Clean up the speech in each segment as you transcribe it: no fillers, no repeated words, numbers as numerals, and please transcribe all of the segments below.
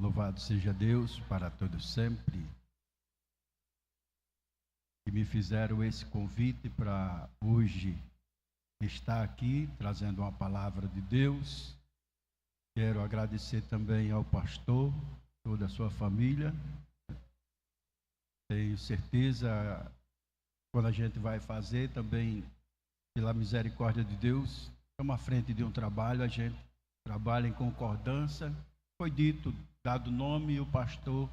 Louvado seja Deus para todos sempre, que me fizeram esse convite para hoje estar aqui, trazendo uma palavra de Deus. Quero agradecer também ao pastor, toda a sua família. Tenho certeza, quando a gente vai fazer também, pela misericórdia de Deus, estamos à frente de um trabalho, a gente trabalha em concordância. Foi dito, dado o nome, e o pastor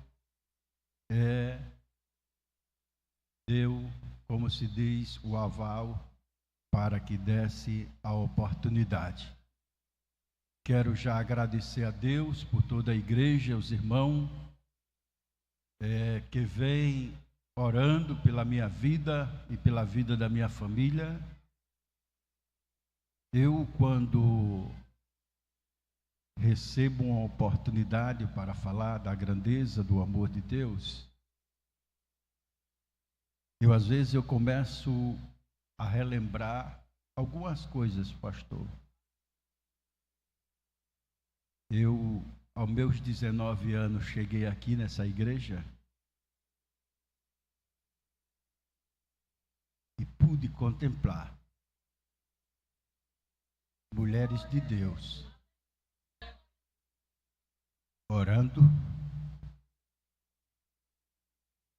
deu, como se diz, o aval para que desse a oportunidade. Quero já agradecer a Deus por toda a igreja, os irmãos que vêm orando pela minha vida e pela vida da minha família. Eu, quando recebo uma oportunidade para falar da grandeza do amor de Deus, às vezes eu começo a relembrar algumas coisas, pastor. Eu, aos meus 19 anos, cheguei aqui nessa igreja e pude contemplar mulheres de Deus orando.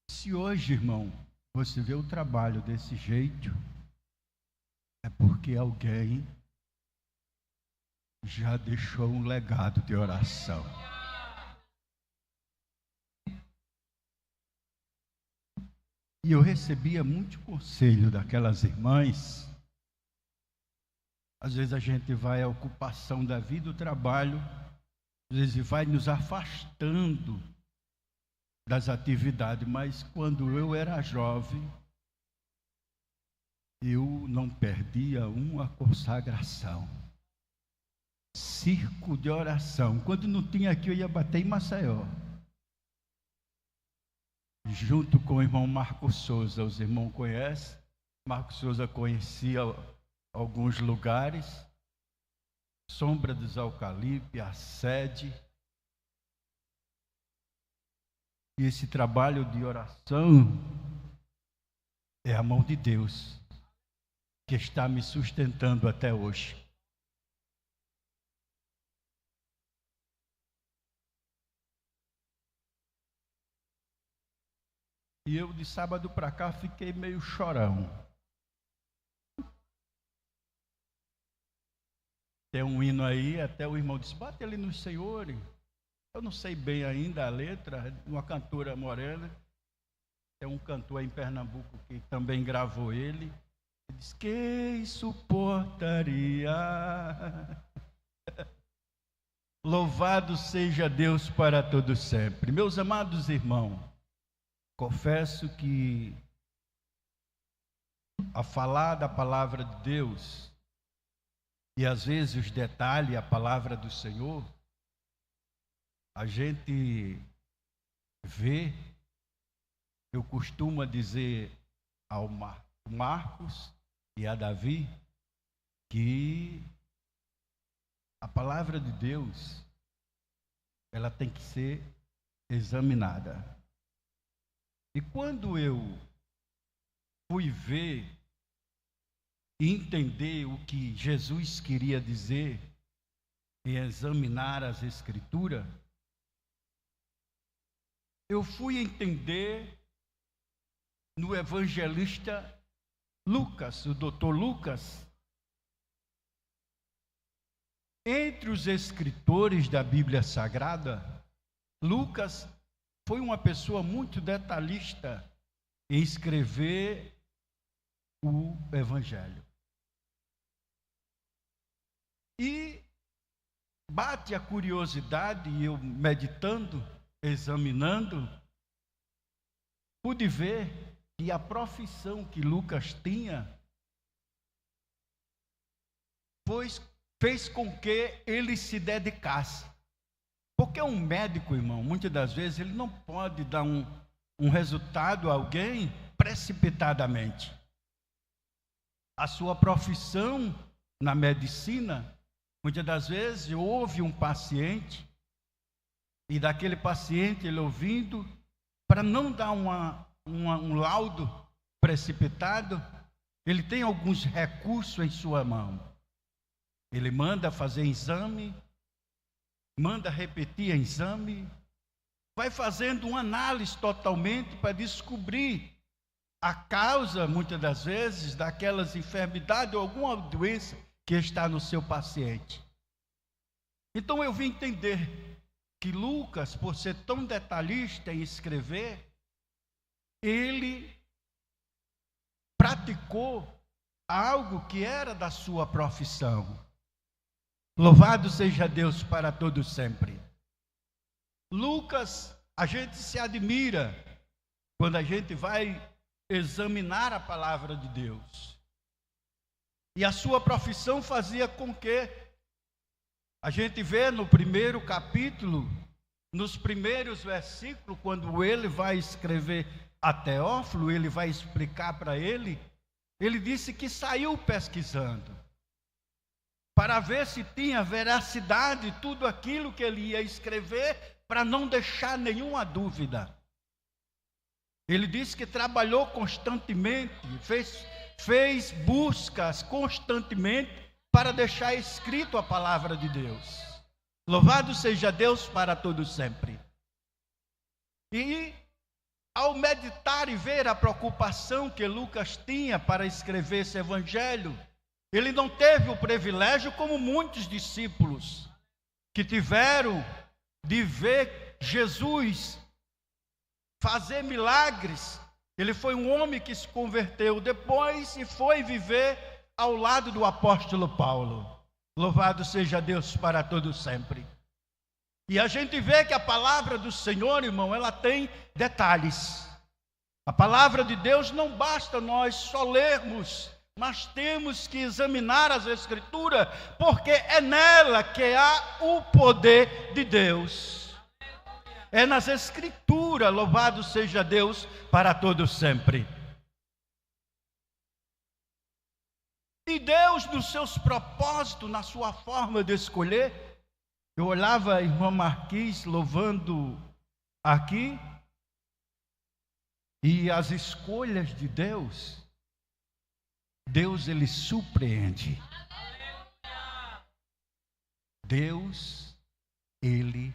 Se hoje, irmão, você vê o trabalho desse jeito, é porque alguém já deixou um legado de oração. E eu recebia muito conselho daquelas irmãs. Às vezes a gente vai à ocupação da vida, o trabalho, às vezes vai nos afastando das atividades, mas quando eu era jovem, eu não perdia uma consagração. Circo de oração. Quando não tinha aqui, eu ia bater em Maceió. Junto com o irmão Marcos Souza. Os irmãos conhecem. Marcos Souza conhecia alguns lugares. Sombra dos Eucaliptos, a sede. E esse trabalho de oração é a mão de Deus que está me sustentando até hoje. E eu, de sábado para cá, fiquei meio chorão. Tem um hino aí, até o irmão disse, bate ali no Senhor. Eu não sei bem ainda a letra, uma cantora morena. Tem um cantor em Pernambuco que também gravou ele. Ele diz, quem suportaria? Louvado seja Deus para todo sempre. Meus amados irmãos, confesso que a falar da palavra de Deus e às vezes os detalhes, a palavra do Senhor, a gente vê, eu costumo dizer ao Marcos e a Davi, que a palavra de Deus, ela tem que ser examinada. E quando eu fui ver e entender o que Jesus queria dizer e examinar as Escrituras, eu fui entender no evangelista Lucas, o doutor Lucas. Entre os escritores da Bíblia Sagrada, Lucas foi uma pessoa muito detalhista em escrever o Evangelho. E bate a curiosidade, e eu meditando, examinando, pude ver que a profissão que Lucas tinha fez com que ele se dedicasse. Porque um médico, irmão, muitas das vezes, ele não pode dar um resultado a alguém precipitadamente. A sua profissão na medicina, muitas das vezes, houve um paciente E daquele paciente, ele ouvindo, para não dar um laudo precipitado, ele tem alguns recursos em sua mão. Ele manda fazer exame, manda repetir exame, vai fazendo uma análise totalmente para descobrir a causa, muitas das vezes, daquelas enfermidades ou alguma doença que está no seu paciente. Então eu vim entender que Lucas, por ser tão detalhista em escrever, ele praticou algo que era da sua profissão. Louvado seja Deus para todos sempre. Lucas, a gente se admira quando a gente vai examinar a palavra de Deus. E a sua profissão fazia com que a gente vê no primeiro capítulo, nos primeiros versículos, quando ele vai escrever a Teófilo, ele vai explicar para ele, ele disse que saiu pesquisando, para ver se tinha veracidade tudo aquilo que ele ia escrever, para não deixar nenhuma dúvida. Ele disse que trabalhou constantemente, fez buscas constantemente, para deixar escrito a palavra de Deus. Louvado seja Deus para todos sempre. E ao meditar e ver a preocupação que Lucas tinha para escrever esse evangelho, ele não teve o privilégio como muitos discípulos que tiveram de ver Jesus fazer milagres. Ele foi um homem que se converteu depois e foi viver ao lado do apóstolo Paulo. Louvado seja Deus para todos sempre. E a gente vê que a palavra do Senhor, irmão, ela tem detalhes. A palavra de Deus não basta nós só lermos, mas temos que examinar as Escrituras, porque é nela que há o poder de Deus. É nas Escrituras, louvado seja Deus para todos sempre. E Deus, nos seus propósitos, na sua forma de escolher, eu olhava a irmã Marquis louvando aqui, e as escolhas de Deus, Deus ele surpreende. Deus, ele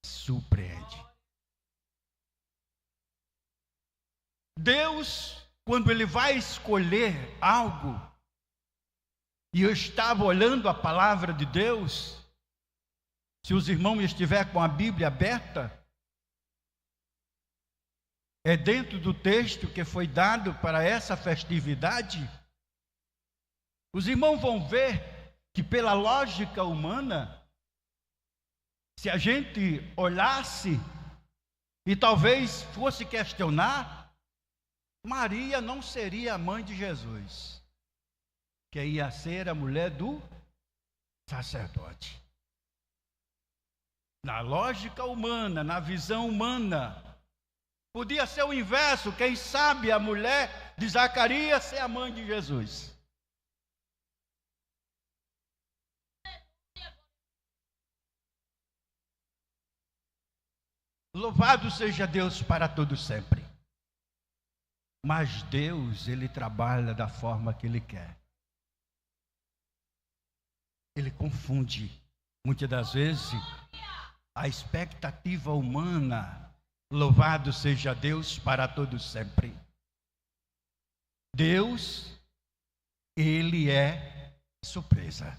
surpreende. Deus, quando ele vai escolher algo, e eu estava olhando a palavra de Deus, se os irmãos estiverem com a Bíblia aberta, é dentro do texto que foi dado para essa festividade, os irmãos vão ver que pela lógica humana, se a gente olhasse e talvez fosse questionar, Maria não seria a mãe de Jesus, que ia ser a mulher do sacerdote. Na lógica humana, na visão humana, podia ser o inverso, quem sabe a mulher de Zacarias ser a mãe de Jesus. Louvado seja Deus para todos sempre. Mas Deus, ele trabalha da forma que ele quer. Ele confunde, muitas das vezes, a expectativa humana. Louvado seja Deus para todos sempre. Deus, ele é surpresa.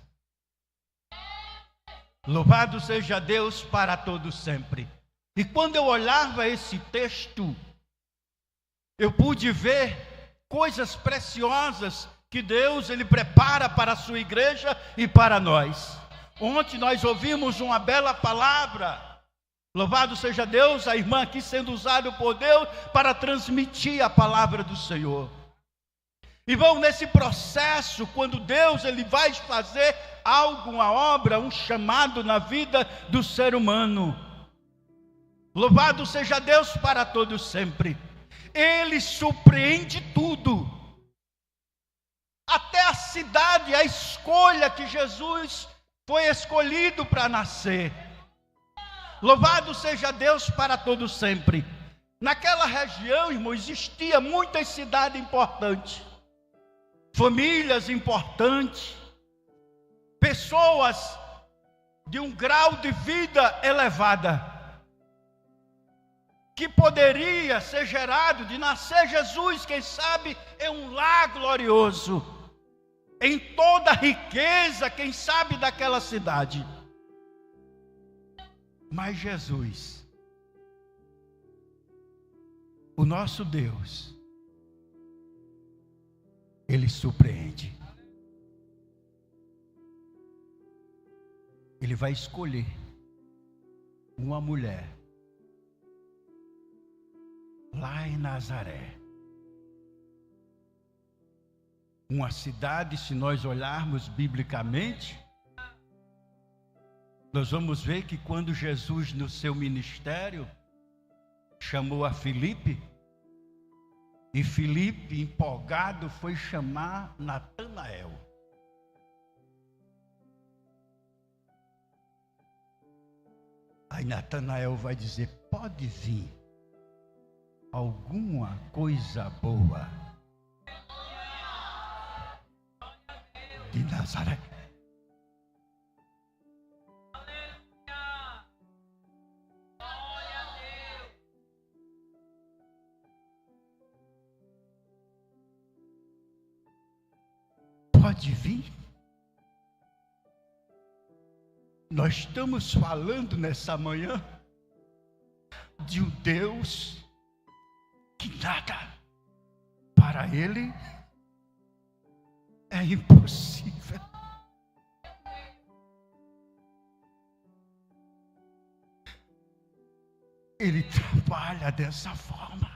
Louvado seja Deus para todos sempre. E quando eu olhava esse texto, eu pude ver coisas preciosas que Deus ele prepara para a sua igreja e para nós. Ontem nós ouvimos uma bela palavra. Louvado seja Deus, a irmã aqui sendo usada por Deus para transmitir a palavra do Senhor. E vão nesse processo, quando Deus ele vai fazer algo, uma obra, um chamado na vida do ser humano. Louvado seja Deus para todos sempre. Ele surpreende tudo. Até a cidade, a escolha que Jesus foi escolhido para nascer. Louvado seja Deus para todo sempre. Naquela região, irmão, existia muitas cidades importantes, famílias importantes, pessoas de um grau de vida elevada, que poderia ser gerado de nascer Jesus, quem sabe, em um lar glorioso, em toda a riqueza, quem sabe, daquela cidade. Mas Jesus, o nosso Deus, Ele surpreende. Ele vai escolher uma mulher lá em Nazaré, uma cidade, se nós olharmos biblicamente, nós vamos ver que quando Jesus, no seu ministério, chamou a Filipe, e Filipe, empolgado, foi chamar Natanael. Aí Natanael vai dizer: pode vir alguma coisa boa de Nazaré. Pode vir. Nós estamos falando nessa manhã de um Deus que nada para Ele é impossível. Ele trabalha dessa forma.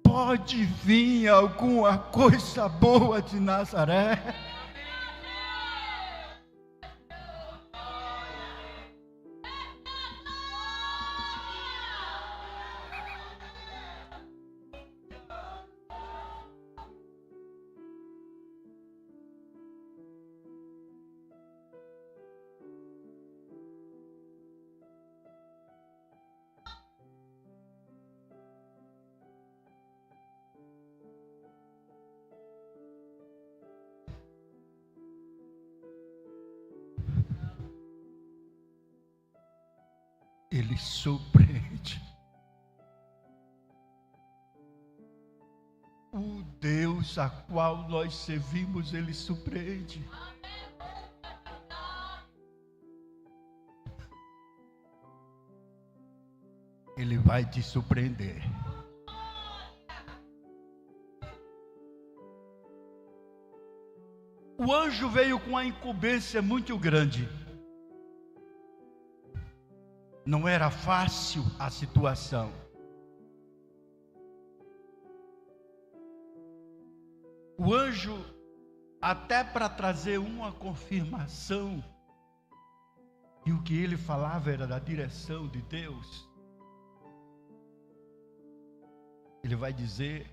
Pode vir alguma coisa boa de Nazaré. Ele surpreende. O Deus a qual nós servimos, Ele surpreende. Ele vai te surpreender. O anjo veio com uma incumbência muito grande. Não era fácil a situação. O anjo, até para trazer uma confirmação, e o que ele falava era da direção de Deus, ele vai dizer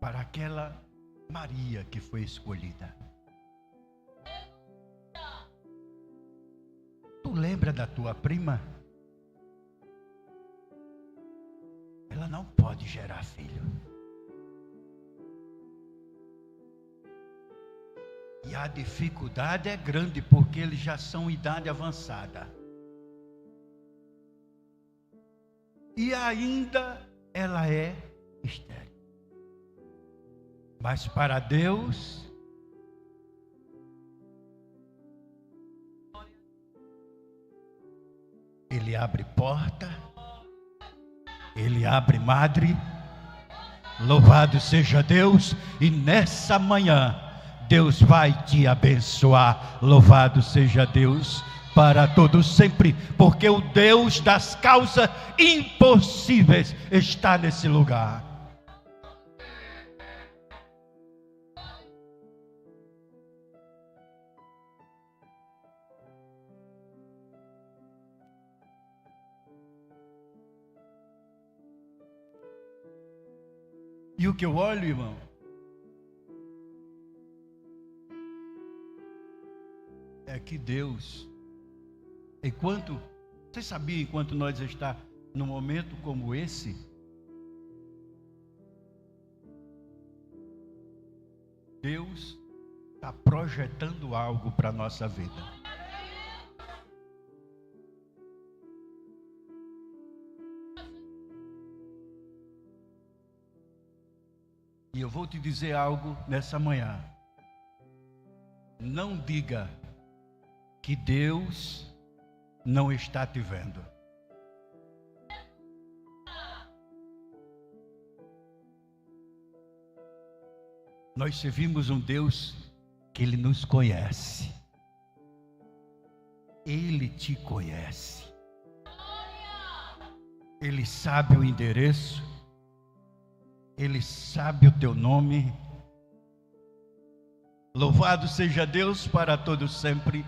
para aquela Maria que foi escolhida: tu lembra da tua prima? Ela não pode gerar filho. E a dificuldade é grande, porque eles já são idade avançada. E ainda ela é estéril. Mas para Deus, Ele abre porta, Ele abre madre. Louvado seja Deus. E nessa manhã Deus vai te abençoar. Louvado seja Deus para todos sempre, porque o Deus das causas impossíveis está nesse lugar. E o que eu olho, irmão, é que Deus, você sabia, enquanto nós está num momento como esse, Deus está projetando algo para a nossa vida. E eu vou te dizer algo nessa manhã. Não diga que Deus não está te vendo. Nós servimos um Deus que Ele nos conhece. Ele te conhece. Ele sabe o endereço. Ele sabe o teu nome. Louvado seja Deus para todo sempre.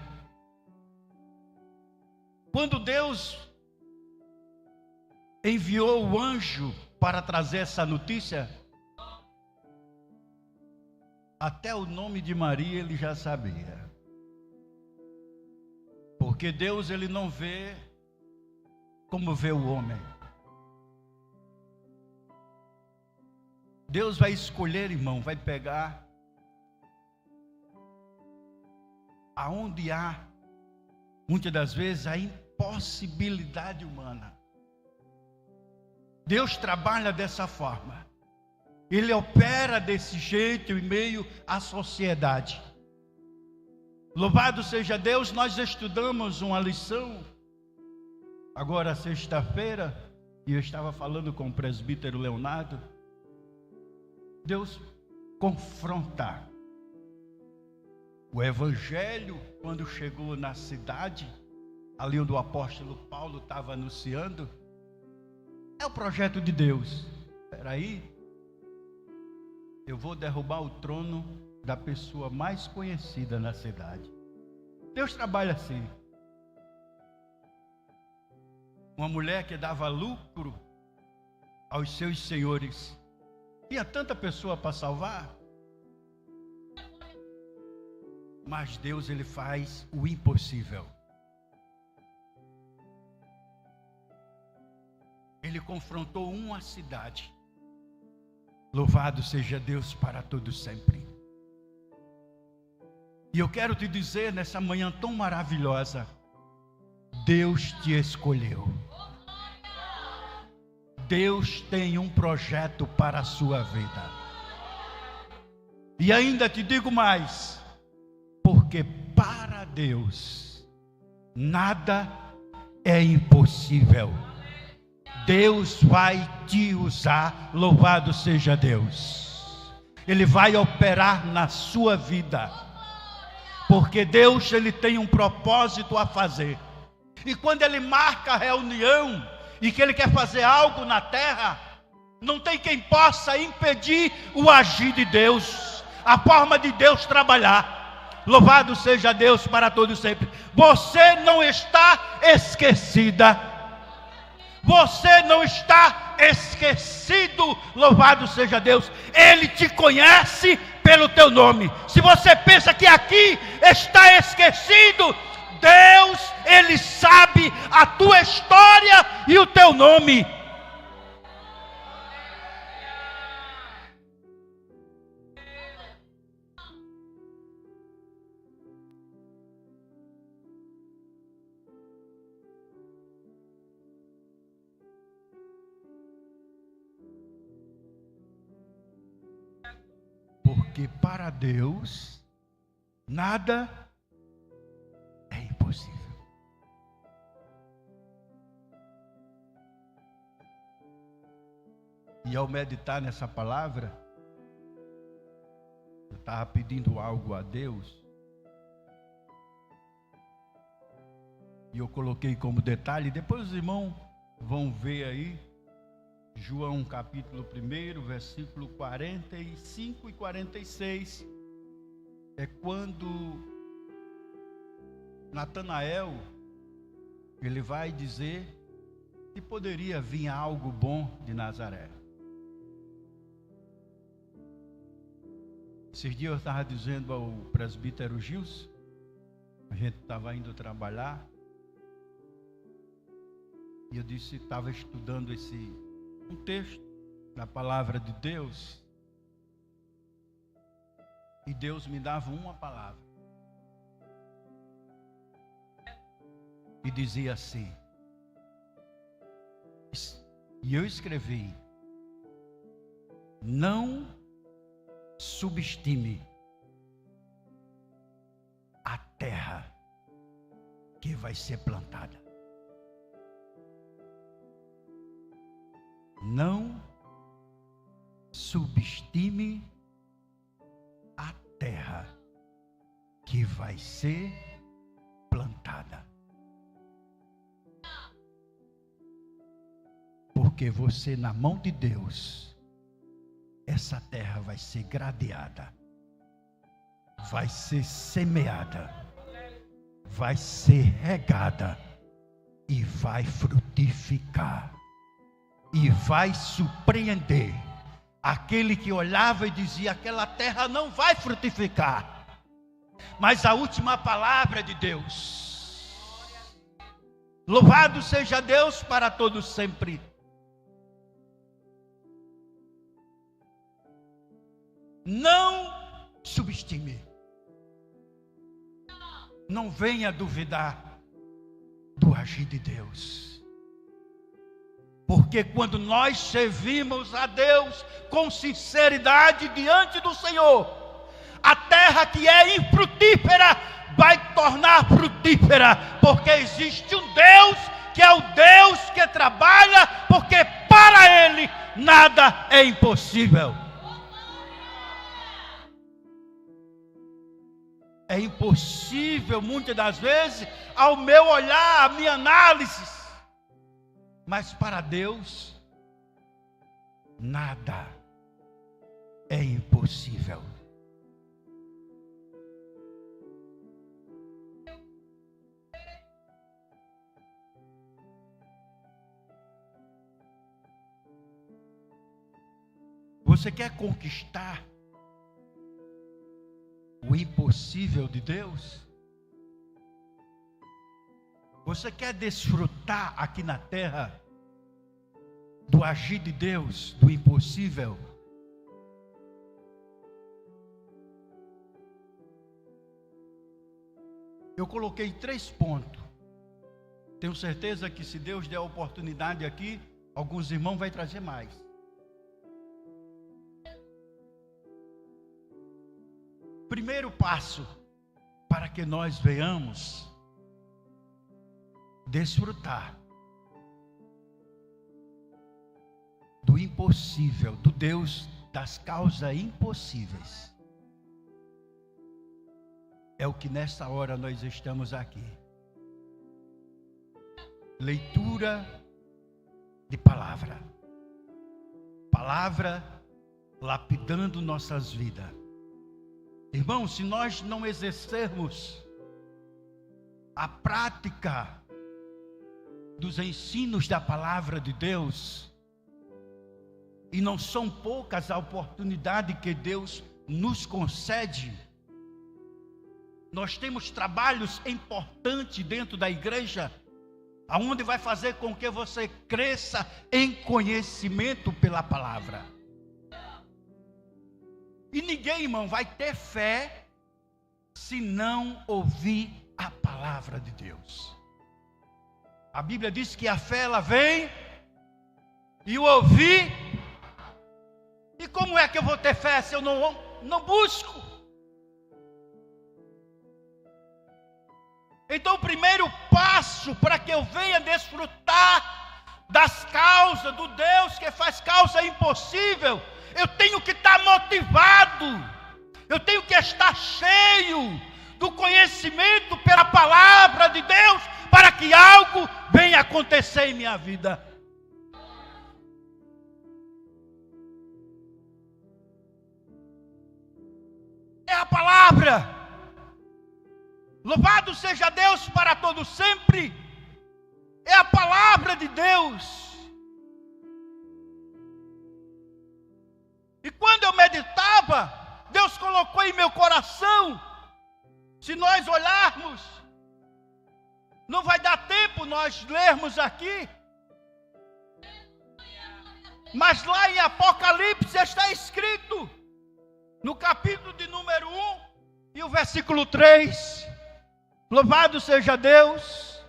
Quando Deus enviou o anjo para trazer essa notícia, até o nome de Maria ele já sabia. Porque Deus, ele não vê como vê o homem. Deus vai escolher, irmão, vai pegar aonde há, muitas das vezes, a impossibilidade humana. Deus trabalha dessa forma. Ele opera desse jeito em meio à sociedade. Louvado seja Deus, nós estudamos uma lição, agora sexta-feira, e eu estava falando com o presbítero Leonardo. Deus confronta. O evangelho, quando chegou na cidade, ali onde o apóstolo Paulo estava anunciando, é o projeto de Deus. Espera aí, eu vou derrubar o trono da pessoa mais conhecida na cidade. Deus trabalha assim. Uma mulher que dava lucro aos seus senhores. Tinha tanta pessoa para salvar. Mas Deus, ele faz o impossível. Ele confrontou uma cidade. Louvado seja Deus para todo sempre. E eu quero te dizer nessa manhã tão maravilhosa, Deus te escolheu. Deus tem um projeto para a sua vida. E ainda te digo mais, porque para Deus nada é impossível. Deus vai te usar, louvado seja Deus. Ele vai operar na sua vida, porque Deus, ele tem um propósito a fazer. E quando ele marca a reunião e que ele quer fazer algo na terra, não tem quem possa impedir o agir de Deus, a forma de Deus trabalhar. Louvado seja Deus para todo sempre. Você não está esquecida. Você não está esquecido. Louvado seja Deus. Ele te conhece pelo teu nome. Se você pensa que aqui está esquecido, Deus, ele sabe a tua história e o teu nome. Porque para Deus nada é impossível. E ao meditar nessa palavra, eu estava pedindo algo a Deus, e eu coloquei como detalhe, depois os irmãos vão ver aí, João capítulo 1, versículo 45 e 46, é quando Natanael, ele vai dizer que poderia vir algo bom de Nazaré. Esses dias eu estava dizendo ao presbítero Gilson, a gente estava indo trabalhar, e eu disse, estava estudando um texto da palavra de Deus, e Deus me dava uma palavra, e dizia assim, e eu escrevi, não subestime a terra que vai ser plantada. Não subestime a terra que vai ser plantada. Porque você, na mão de Deus, essa terra vai ser gradeada, vai ser semeada, vai ser regada e vai frutificar. E vai surpreender aquele que olhava e dizia, aquela terra não vai frutificar. Mas a última palavra de Deus. Louvado seja Deus para todos sempre. Não subestime. Não venha duvidar do agir de Deus. Porque quando nós servimos a Deus com sinceridade diante do Senhor, a terra que é infrutífera vai tornar frutífera. Porque existe um Deus que é o Deus que trabalha, porque para Ele nada é impossível. É impossível muitas das vezes ao meu olhar, a minha análise. Mas para Deus, nada é impossível. Você quer conquistar o impossível de Deus? Você quer desfrutar aqui na terra do agir de Deus, do impossível? Eu coloquei 3 pontos. Tenho certeza que se Deus der a oportunidade aqui, alguns irmãos vão trazer mais. Primeiro passo para que nós venhamos desfrutar do impossível, do Deus das causas impossíveis. É o que nesta hora nós estamos aqui. Leitura de palavra. Palavra lapidando nossas vidas. Irmãos, se nós não exercermos a prática dos ensinos da palavra de Deus, e não são poucas a oportunidade que Deus nos concede, nós temos trabalhos importantes dentro da igreja, aonde vai fazer com que você cresça em conhecimento pela palavra. E ninguém, irmão, vai ter fé se não ouvir a palavra de Deus. A Bíblia diz que a fé ela vem e o ouvir. E como é que eu vou ter fé se eu não busco? Então o primeiro passo para que eu venha desfrutar das causas do Deus que faz causa impossível, eu tenho que estar motivado, eu tenho que estar cheio do conhecimento pela palavra de Deus, para que algo venha acontecer em minha vida. É a palavra. Louvado seja Deus para todo sempre. É a palavra de Deus. E quando eu meditava, Deus colocou colocou em meu coração. Se nós olharmos, não vai dar tempo nós lermos aqui. Mas lá em Apocalipse está escrito, no capítulo de número 1 e o versículo 3, louvado seja Deus,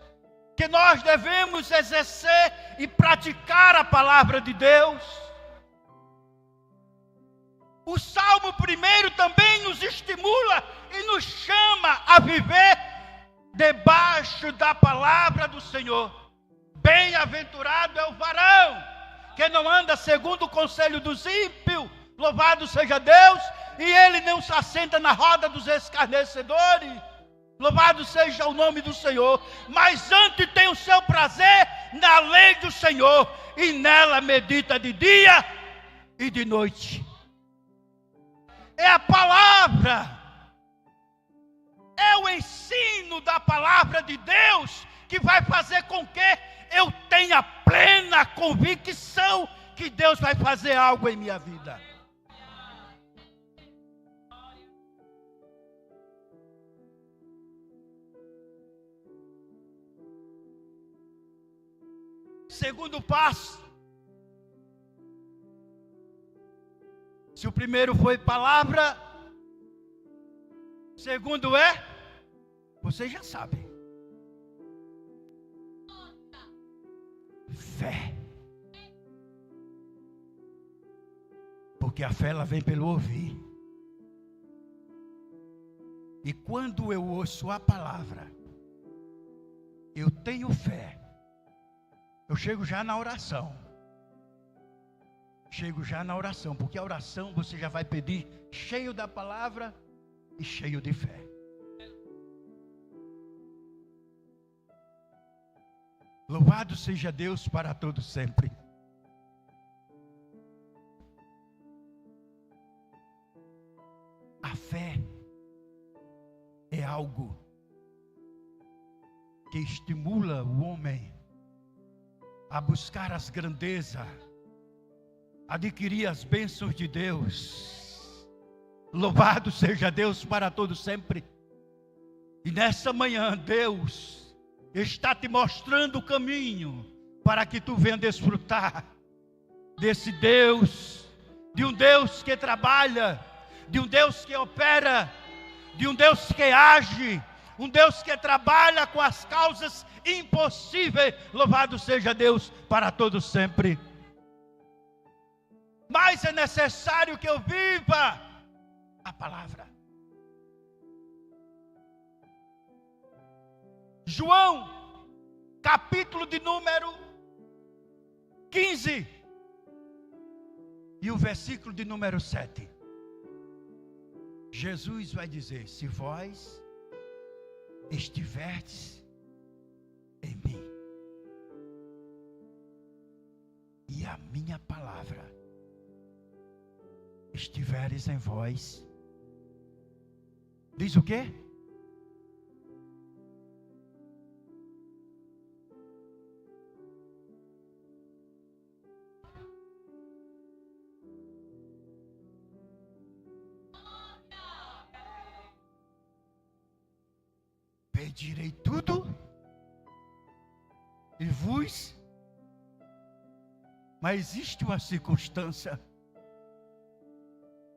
que nós devemos exercer e praticar a palavra de Deus. O Salmo 1 também nos estimula e nos chama a viver debaixo da palavra do Senhor. Bem-aventurado é o varão que não anda segundo o conselho dos ímpios, louvado seja Deus, e ele não se assenta na roda dos escarnecedores, louvado seja o nome do Senhor, mas antes tem o seu prazer na lei do Senhor, e nela medita de dia e de noite. É a palavra, é o ensino da palavra de Deus que vai fazer com que eu tenha plena convicção que Deus vai fazer algo em minha vida. Segundo passo, se o primeiro foi palavra, segundo é, vocês já sabem, fé. Porque a fé ela vem pelo ouvir. E quando eu ouço a palavra, eu tenho fé. Eu chego já na oração. Porque a oração você já vai pedir cheio da palavra e cheio de fé. Louvado seja Deus para todo sempre. A fé é algo que estimula o homem a buscar as grandezas, adquirir as bênçãos de Deus. Louvado seja Deus para todo sempre. E nessa manhã Deus está te mostrando o caminho para que tu venha desfrutar desse Deus, de um Deus que trabalha, de um Deus que opera, de um Deus que age, um Deus que trabalha com as causas impossíveis. Louvado seja Deus para todo sempre. Mas é necessário que eu viva a palavra. João, capítulo de número 15 e o versículo de número 7. Jesus vai dizer: se vós estiverdes em mim e a minha palavra estiveres em vós, diz o quê? Pedirei tudo e vos. Mas existe uma circunstância: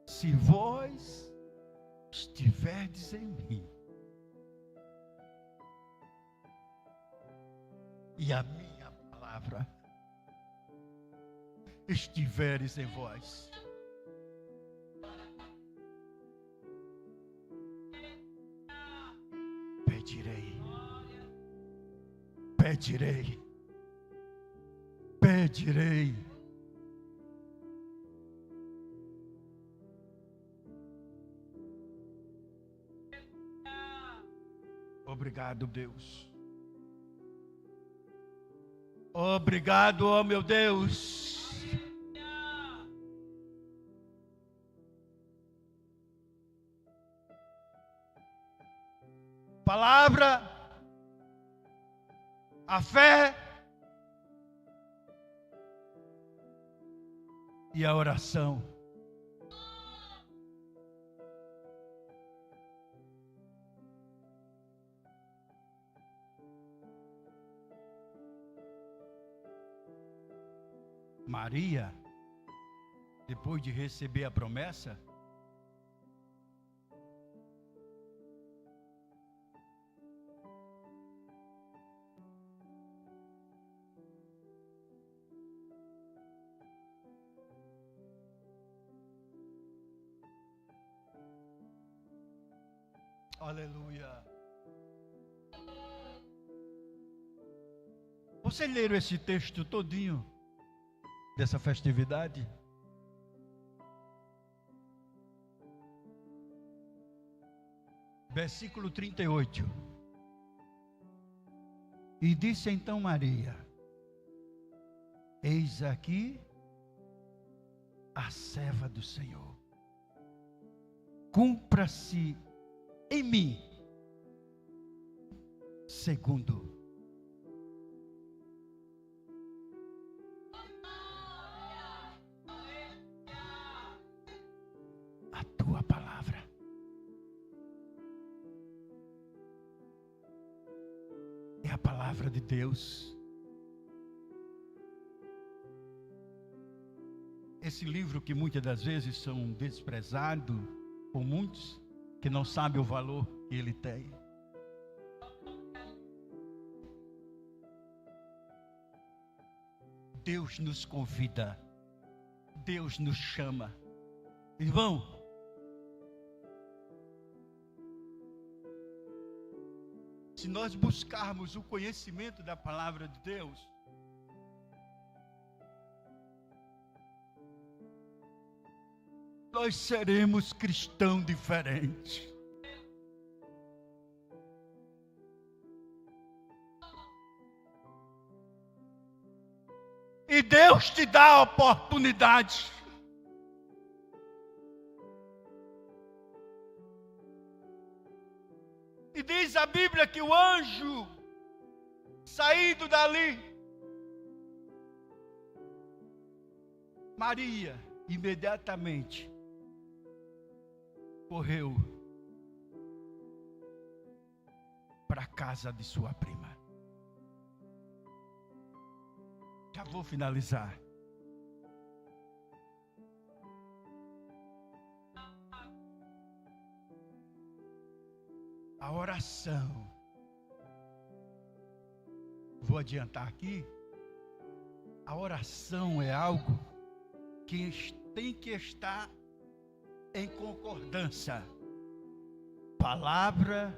se vós estiverdes em mim e a minha palavra estiveres em vós, pedirei. Obrigado, Deus. Obrigado, ó meu Deus. Palavra, a fé e a oração. Maria, depois de receber a promessa, aleluia. Vocês leram esse texto todinho dessa festividade? Versículo 38. E disse então Maria: eis aqui a serva do Senhor. Cumpra-se em mim segundo a tua palavra. É a palavra de Deus. Esse livro que muitas das vezes são desprezado por muitos, que não sabem o valor que ele tem. Deus nos convida, Deus nos chama. Irmão, se nós buscarmos o conhecimento da palavra de Deus, nós seremos cristãos diferentes. E Deus te dá a oportunidade. E diz a Bíblia que o anjo, saído dali, Maria, imediatamente, correu para a casa de sua prima. Já vou finalizar. A oração. Vou adiantar aqui. A oração é algo que tem que estar em concordância. Palavra,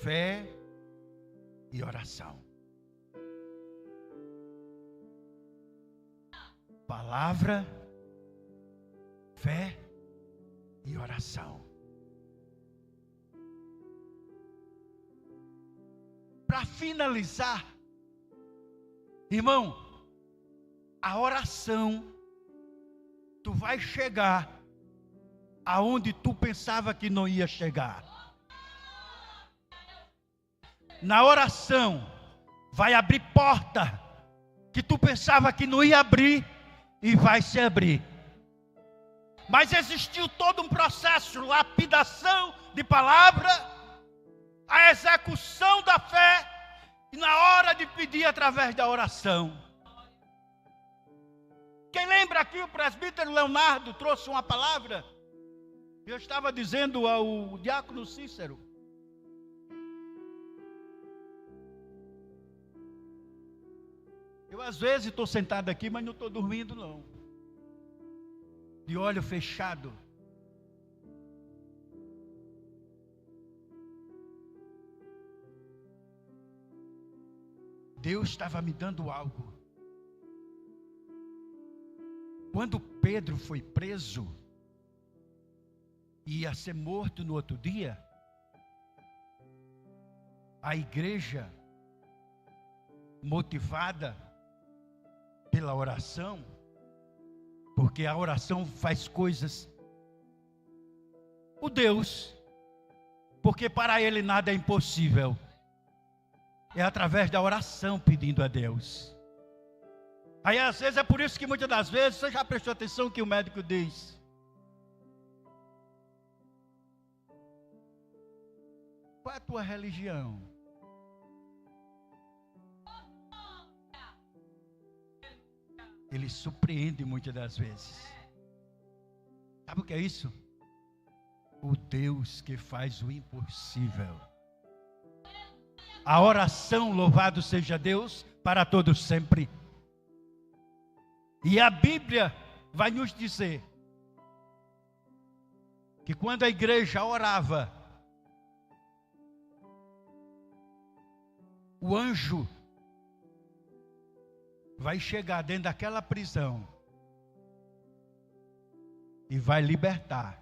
fé e oração. Palavra, fé e oração. Para finalizar, irmão, a oração, tu vai chegar aonde tu pensava que não ia chegar. Na oração, vai abrir porta que tu pensava que não ia abrir e vai se abrir. Mas existiu todo um processo, lapidação de palavra, a execução da fé, e na hora de pedir através da oração. Quem lembra aqui, o presbítero Leonardo trouxe uma palavra, eu estava dizendo ao diácono Cícero, eu às vezes estou sentado aqui, mas não estou dormindo não, de olho fechado. Deus estava me dando algo. Quando Pedro foi preso e ia ser morto no outro dia, a igreja, motivada pela oração, porque a oração faz coisas, o Deus, porque para Ele nada é impossível, é através da oração pedindo a Deus. Aí às vezes é por isso que muitas das vezes, você já prestou atenção que o médico diz: qual é a tua religião? Ele surpreende muitas das vezes. Sabe o que é isso? O Deus que faz o impossível. A oração, louvado seja Deus, para todos sempre. E a Bíblia vai nos dizer que quando a igreja orava, o anjo vai chegar dentro daquela prisão e vai libertar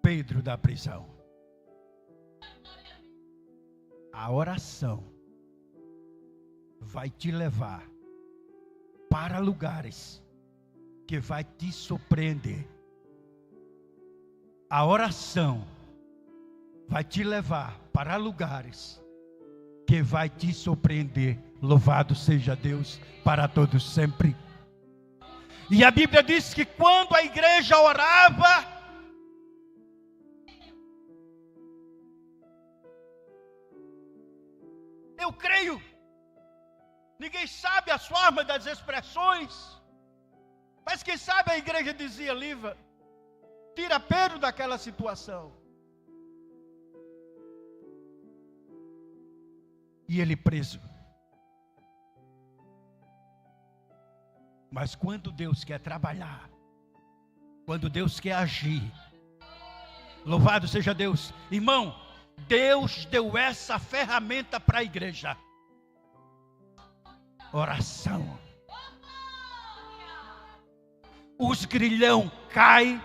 Pedro da prisão. A oração vai te levar para lugares que vai te surpreender. A oração vai te levar para lugares que vai te surpreender. Louvado seja Deus para todos sempre. E a Bíblia diz que quando a igreja orava, eu creio, ninguém sabe as formas das expressões, mas quem sabe a igreja dizia: Liva, tira Pedro daquela situação. E ele preso. Mas quando Deus quer trabalhar, quando Deus quer agir, louvado seja Deus, irmão, Deus deu essa ferramenta para a igreja: oração. Os grilhão caem,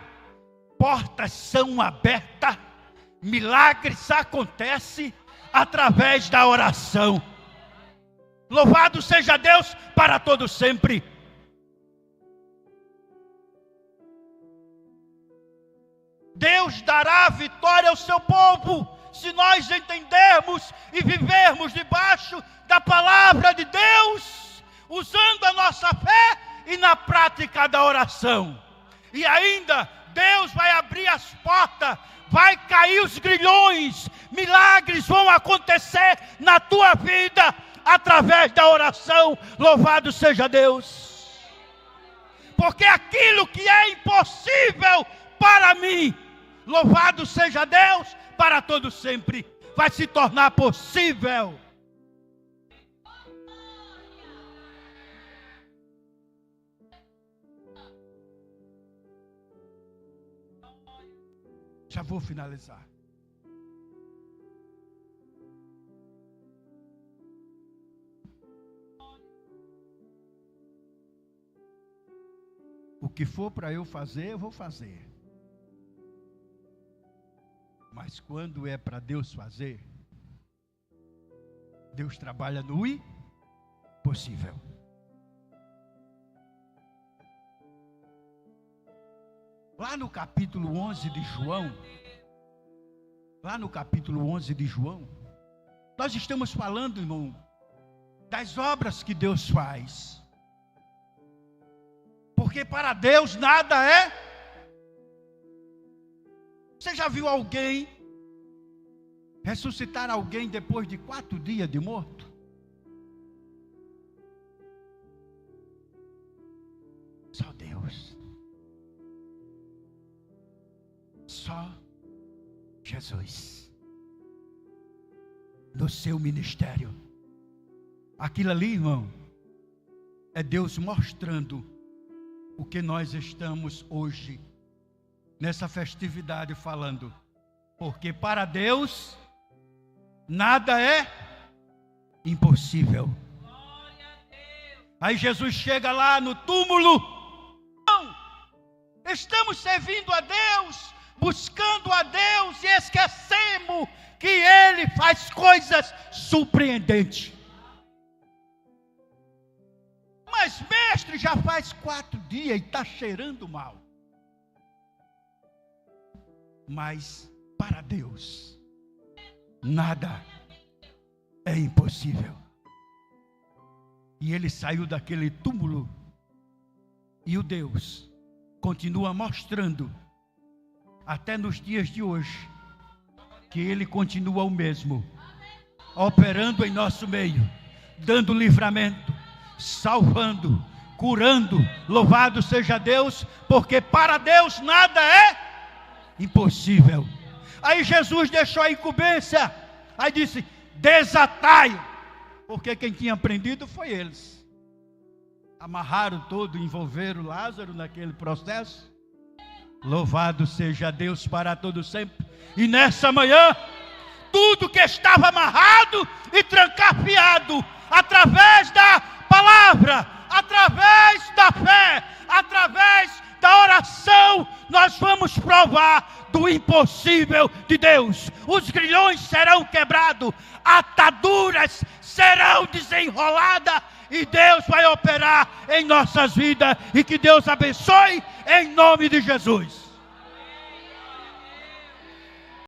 portas são abertas, milagres acontecem através da oração. Louvado seja Deus para todo sempre. Deus dará vitória ao seu povo, se nós entendermos e vivermos debaixo da palavra de Deus, usando a nossa fé e na prática da oração. E ainda, Deus vai abrir as portas, vai cair os grilhões, milagres vão acontecer na tua vida, através da oração. Louvado seja Deus. Porque aquilo que é impossível para mim, louvado seja Deus para todo sempre, vai se tornar possível. Já vou finalizar. O que for para eu fazer, eu vou fazer. Mas quando é para Deus fazer, Deus trabalha no impossível. Lá no capítulo 11 de João, nós estamos falando, irmão, das obras que Deus faz. Porque para Deus nada é. Você já viu alguém ressuscitar alguém depois de 4 dias de morto? Só Deus. Só Jesus. No seu ministério. Aquilo ali, irmão, é Deus mostrando o que nós estamos hoje nessa festividade falando. Porque para Deus nada é impossível. Aí Jesus chega lá no túmulo. Não, estamos servindo a Deus, buscando a Deus e esquecemos que Ele faz coisas surpreendentes. Mas mestre, já faz 4 dias e está cheirando mal. Mas para Deus nada é impossível. E ele saiu daquele túmulo e o Deus continua mostrando até nos dias de hoje que ele continua o mesmo, operando em nosso meio, dando livramento, salvando, curando. Louvado seja Deus, porque para Deus nada é impossível. Aí Jesus deixou a incumbência, aí disse: desatai, porque quem tinha prendido foi eles. Amarraram todo, envolveram Lázaro naquele processo. Louvado seja Deus para todo sempre. E nessa manhã, tudo que estava amarrado e trancafiado, através da palavra, através da fé, através da oração, nós vamos provar do impossível de Deus. Os grilhões serão quebrados, ataduras serão desenroladas, e Deus vai operar em nossas vidas. E que Deus abençoe em nome de Jesus.